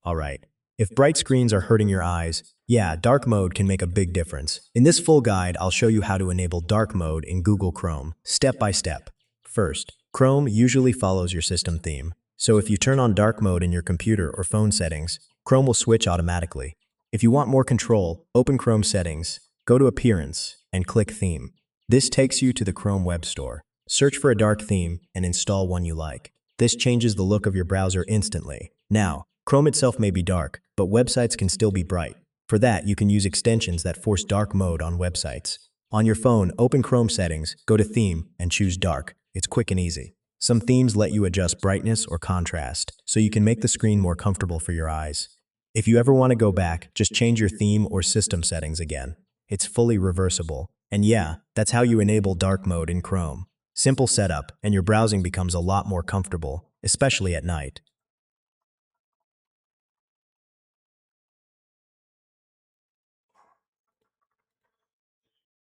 Alright. If bright screens are hurting your eyes, yeah, dark mode can make a big difference. In this full guide, I'll show you how to enable dark mode in Google Chrome, step by step. First, Chrome usually follows your system theme. So if you turn on dark mode in your computer or phone settings, Chrome will switch automatically. If you want more control, open Chrome settings, go to Appearance, and click Theme. This takes you to the Chrome Web Store. Search for a dark theme and install one you like. This changes the look of your browser instantly. Now, Chrome itself may be dark, but websites can still be bright. For that, you can use extensions that force dark mode on websites. On your phone, open Chrome settings, go to Theme, and choose Dark. It's quick and easy. Some themes let you adjust brightness or contrast, so you can make the screen more comfortable for your eyes. If you ever want to go back, just change your theme or system settings again. It's fully reversible. And yeah, that's how you enable dark mode in Chrome. Simple setup, and your browsing becomes a lot more comfortable, especially at night.